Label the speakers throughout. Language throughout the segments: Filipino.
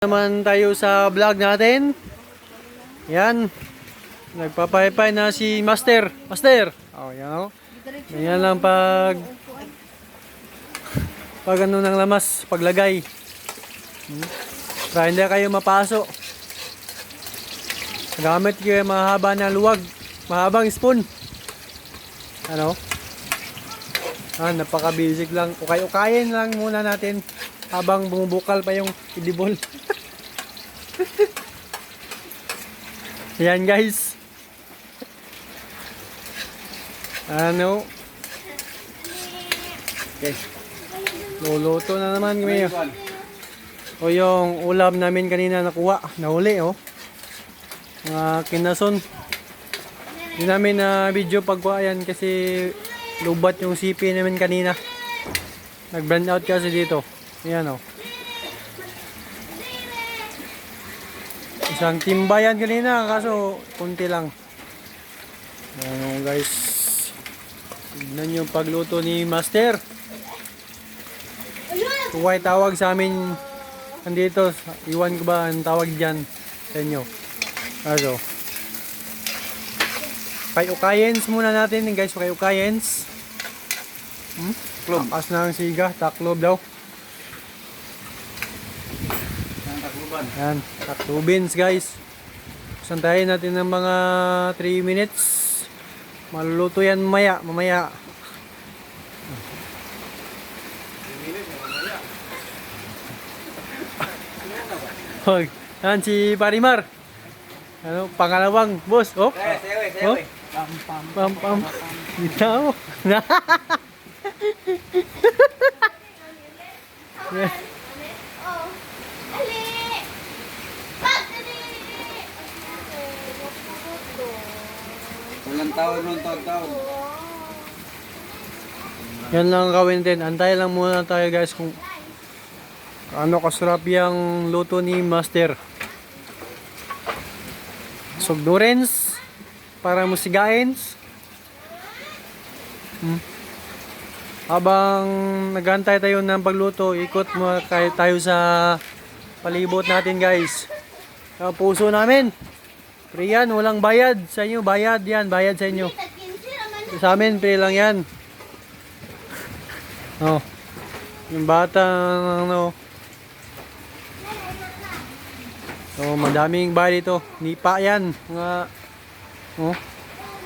Speaker 1: Naman tayo sa vlog natin. Yan. Nagpapaypay na si Master. Master. Oh, yan oh. Yan lang pag ano ng lamas, paglagay. Para hindi kayo mapaso. Gamit kayo mahaba na luwag, mahabang spoon. Ano? Napaka-basic lang. Ukay-ukayin lang muna natin habang bumubukal pa yung idibol. Yan guys. Ano? Okay. Luluto na naman kami. O yung ulam namin kanina nakuha. Nahuli oh. Mga kinason. Hindi namin na video pagkuha yan kasi lubat yung CP namin kanina. Nag-brand out kasi dito. Yan oh. Isang timba yan kanina, kaso kunti lang. Ayan guys. Tignan yung pagluto ni Master. Kung ay tawag sa amin andito, iwan ko ba ang tawag dyan sa inyo. Kaso, ukay-ukayens muna natin guys, ukay-ukayens. Takas na ang siga, taklob daw. Yan, taklobins guys. Santayin natin ng mga 3 minutes. Maluluto yan mamaya. Hoy, yan si Parimar. Ano, pangalawang boss. Oh. Oh. Pam. Ito.
Speaker 2: Walang tawag ng tawag.
Speaker 1: Yan lang gawin din. Antay lang muna tayo guys kung ano kasarap yung luto ni Master. Sugdurens para musigains. Habang nagantay tayo ng pagluto, ikot mo tayo sa palibot natin guys. Sa puso namin. Free yan, walang bayad sa inyo. Bayad yan, bayad sa inyo. Sa amin, free lang yan. Oh. Yung bata, ano. So, madaming bayad ito. Nipa yan. Mga, oh.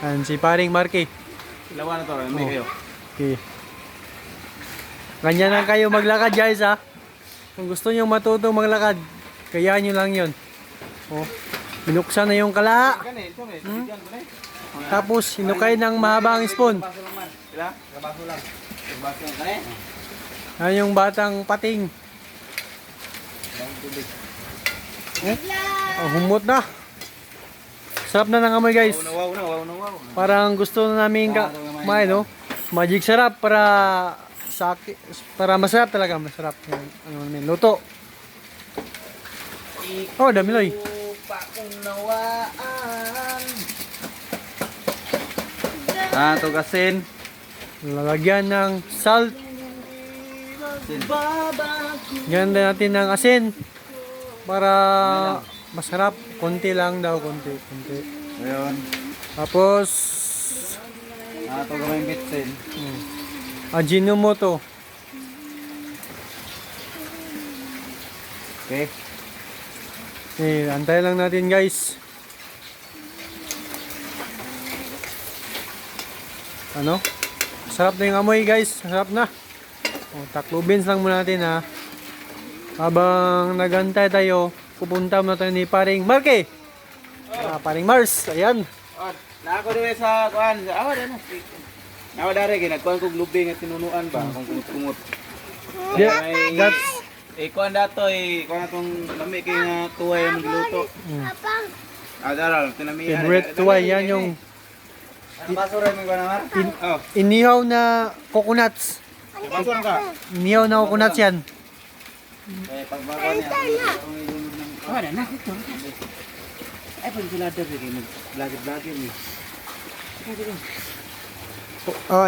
Speaker 1: Yan, si paring Marky.
Speaker 2: Lawa na to, may kayo.
Speaker 1: Okay. Ganyan lang kayo maglakad guys ha. Kung gusto nyo matutong maglakad, kaya nyo lang yun. Oh. Binuksan na yung kala. Tapos hinukay ng mahabang spoon. Yan yung batang pating. Oh, humot na. Sarap na ng amoy guys. Parang gusto na namin kumain no. Magic sarap para masarap talaga, masarap yung ano namin luto. Oh, dami loy.
Speaker 2: Tugasin.
Speaker 1: Lalagyan ng salt. Ganda natin ng asin para masarap. Konti lang daw, konti.
Speaker 2: Ayun.
Speaker 1: Tapos
Speaker 2: Gamay bitsin.
Speaker 1: Ajinomoto.
Speaker 2: Okay.
Speaker 1: Okay, antay lang natin guys. Ano? Sarap na yung amoy guys. Sarap na. O, taklobins lang muna natin ha. Habang nagantay tayo, pupunta muna tayo ni paring Marky. Paring Mars. Ayan.
Speaker 2: Nako din sa kuan. Awa din. Nawa dari ginagkuan ko glubing at tinunuan ba kung kumot-kumot.
Speaker 1: That's
Speaker 2: kuan dato kuan atong lami kay nga tuway ang giluto. Daral tinamihan.
Speaker 1: favorite tuway yan yung
Speaker 2: Basura mo ba naman?
Speaker 1: inihaw na coconuts.
Speaker 2: Basura ka.
Speaker 1: Inihaw na coconuts yan.
Speaker 2: Pagbago niya. Wala na ito. Ay pag sila daw kay vlog ni.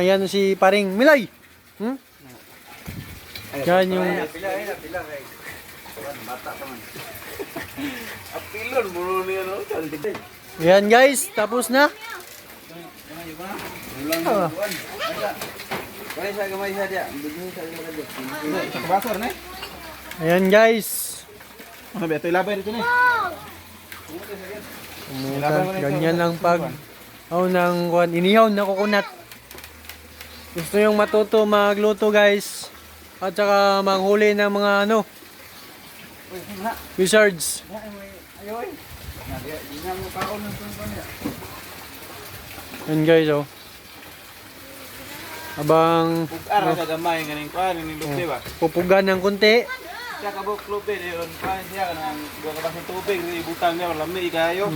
Speaker 1: Yan si paring Milay. Yan yung
Speaker 2: Bata pa man. Apilon mo niya no.
Speaker 1: Yan guys, tapos na.
Speaker 2: Gamay ba? Ulang buwan. Gamay sa dia. Bigyan sa dia. Basor na.
Speaker 1: Ayan guys.
Speaker 2: Ano ba ito ilabay dito ni?
Speaker 1: Ganyan lang pag ng kuan inihaw na coconut. Gusto yung matuto magluto guys. At saka manghuli ng mga ano wizards.
Speaker 2: Ayoy. Di na mo kaon ng niya.
Speaker 1: Yan guys oh. Abang
Speaker 2: Ara sa gamay ganing kuan ni Lupe ba?
Speaker 1: pupugan ng kunti.
Speaker 2: Siya ka buk Lupe diyon kuan siya kanang duha ka basing tubig ibutang niya lami kayo.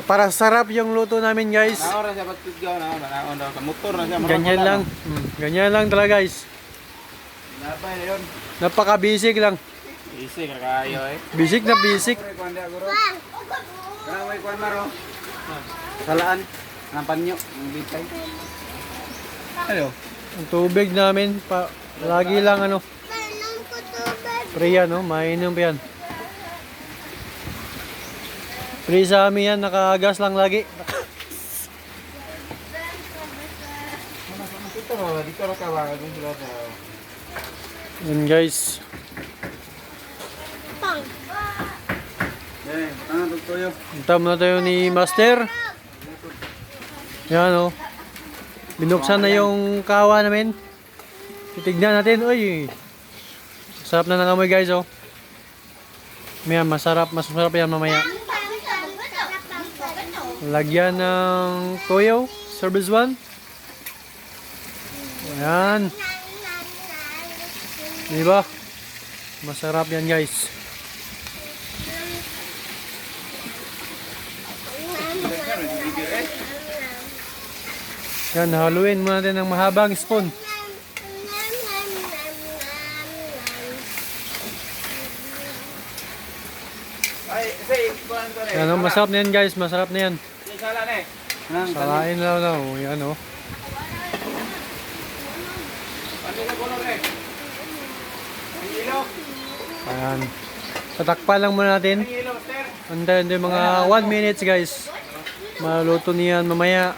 Speaker 1: Para sarap yung luto namin guys.
Speaker 2: Naon ra siya pagtudgaw naon daw sa motor na siya.
Speaker 1: Ganyan lang. Ganyan lang talaga guys.
Speaker 2: Labay na yun.
Speaker 1: Napaka-basic lang.
Speaker 2: Isig ka kayo eh.
Speaker 1: Basic na basic.
Speaker 2: May kuan maro. Salaan. Ang panyo, ang bitay. Ano?
Speaker 1: Ang tubig namin lagi lang ano. Pre yan no, mainom pa yan. Pre sa amin yan, nakagas lang lagi.
Speaker 2: Dito ra ka ba kung sila sa.
Speaker 1: Yan guys.
Speaker 2: Tuyo.
Speaker 1: Punta muna tayo ni Master. Yan o. Binuksan na yung kawa namin. Titignan natin. Uy. Sarap na ng amoy guys oh. Masarap yan mamaya. Lagyan ng toyo. Service 1. Ayan. Diba? Masarap yan guys. Yan, haluin muna natin ng mahabang spoon.
Speaker 2: Ay, say, kuan ko
Speaker 1: Yan o, masarap na yan guys, masarap na yan.
Speaker 2: Sala na eh.
Speaker 1: Salain lang na o, yan o.
Speaker 2: Ano na kuno re? Ang ilo.
Speaker 1: Ayan. Tatakpan lang muna natin.
Speaker 2: Ang ilo, sir.
Speaker 1: Antayin din mga 1 minutes guys. Maluto niyan mamaya.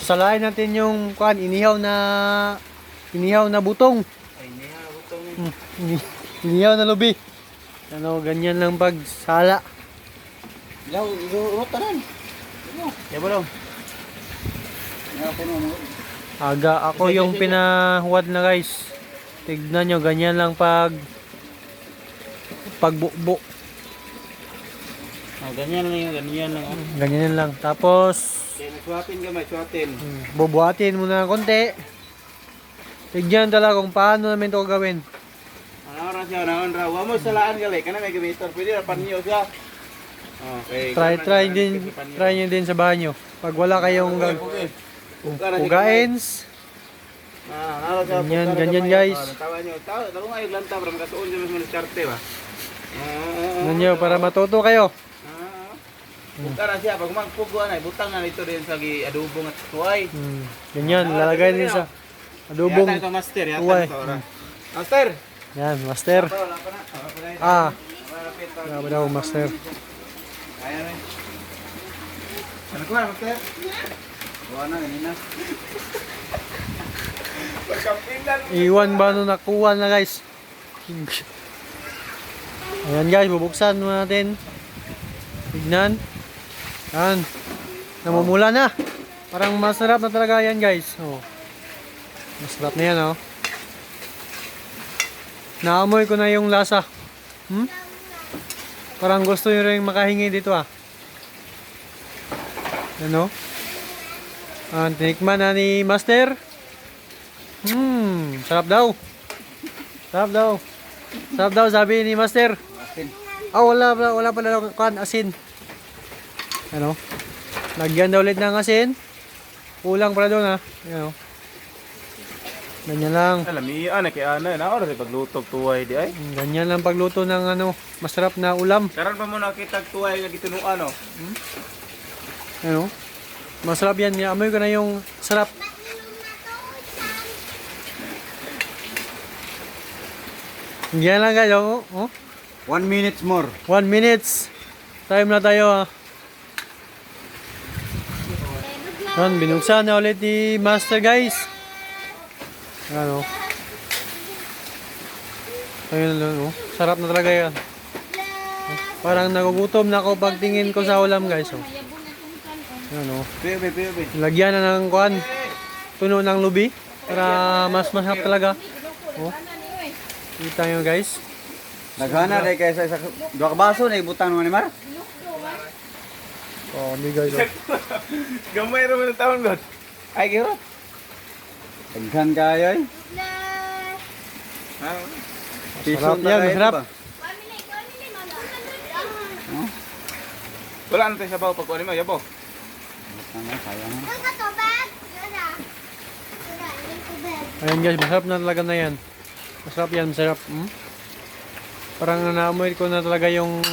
Speaker 1: Salain natin yung inihaw na butong.
Speaker 2: Ay, niya butong.
Speaker 1: Inihaw na lubi. Ano, ganyan lang pag sala.
Speaker 2: Ilaw, urot tanan. Ya bolong. Ya puno mo.
Speaker 1: Aga ako yung pinahuwad na guys. Tignan nyo, ganyan lang pagbukbuk.
Speaker 2: Ganyan lang yun, ganyan lang.
Speaker 1: Ganyan lang. Tapos
Speaker 2: Swapin ka, may swapin.
Speaker 1: bubuhatin muna ng konti. Tignan talaga kung paano namin ito gawin.
Speaker 2: Ano siya, naon ra. Wa mo salaan gali, kana may gamiton. Pwede ra panyo siya. Okay.
Speaker 1: Try nyo din sa banyo. Pag wala kayong ugains. Ganyan guys.
Speaker 2: Tawa nyo. Tawa nga yung lanta para makasuon siya mas maniskarte ba?
Speaker 1: Ganyan para matuto kayo.
Speaker 2: Bukara siya, pag magpuguan ay butang na ito din sa adobong at tuway.
Speaker 1: Ganyan, lalagay din sa adobong
Speaker 2: Yata ito master, yata
Speaker 1: tuway.
Speaker 2: ito ora. Master!
Speaker 1: Yan, master.
Speaker 2: Wala pa na.
Speaker 1: Ah,
Speaker 2: Malapit pa.
Speaker 1: wala ba daw master?
Speaker 2: Kaya rin. Ano ko na, master? Buwa na, ganina. Pagkapilan.
Speaker 1: Iwan ba nung nakuha na guys? Ayan guys, bubuksan muna natin. Tignan. Yan. Namumula na. Parang masarap na talaga yan guys. Oh. Masarap na yan oh. Naamoy ko na yung lasa. Parang gusto nyo rin makahingi dito ah. Ano? Tinikman na ni Master. Sarap daw. Sarap daw. Sarap daw sabi ni Master.
Speaker 2: Asin.
Speaker 1: Wala pala daw asin. Ano? Lagyan daw ulit ng asin. Kulang pala doon ha. Ano? Ganyan lang.
Speaker 2: Alam niya, ana kay ana, na oras pagluto tuway di ay.
Speaker 1: Ganyan lang pagluto ng ano, masarap na ulam.
Speaker 2: Karon pa mo nakita tuway nga gitunuan no.
Speaker 1: Ano? Masarap yan. Amoy ko na yung sarap. Yan lang guys, oh.
Speaker 2: 1 minute more.
Speaker 1: 1 minutes. Time na tayo, ah. Yan, binuksan na ulit ni Master, guys. Ano? Ayun lang, oh. Sarap na talaga yan. Parang nagugutom na ako pagtingin ko sa ulam, guys, oh. Ano?
Speaker 2: Piyo.
Speaker 1: Lagyan na ng kuan. Puno ng lubi para mas masarap talaga. Oh. Kita nyo, guys.
Speaker 2: Naghana rin kayo sa dua ka baso na ibutang naman ni Mar.
Speaker 1: Oh, hindi guys. Oh.
Speaker 3: Gamay naman ng taon, God.
Speaker 2: Ay, kiro. Taghan kayo eh.
Speaker 1: Masarap yan, masarap.
Speaker 3: Wala na tayo sabaw pag kuha mo, yabo.
Speaker 2: Sayang.
Speaker 1: Ayan guys, masarap na talaga na yan. Masarap yan, masarap. Hmm? Parang naamoy ko na talaga yung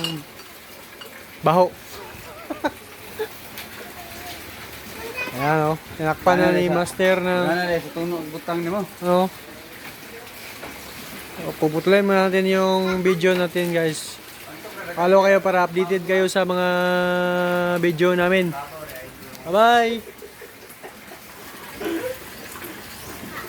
Speaker 1: baho. Ayan, oh. Tinakpan na ni Master na,
Speaker 2: Naghana rin sa tunog butang ni mo.
Speaker 1: ano. Puputulin mo natin yung video natin, guys. Follow kayo para updated kayo sa mga video namin. Bye-bye!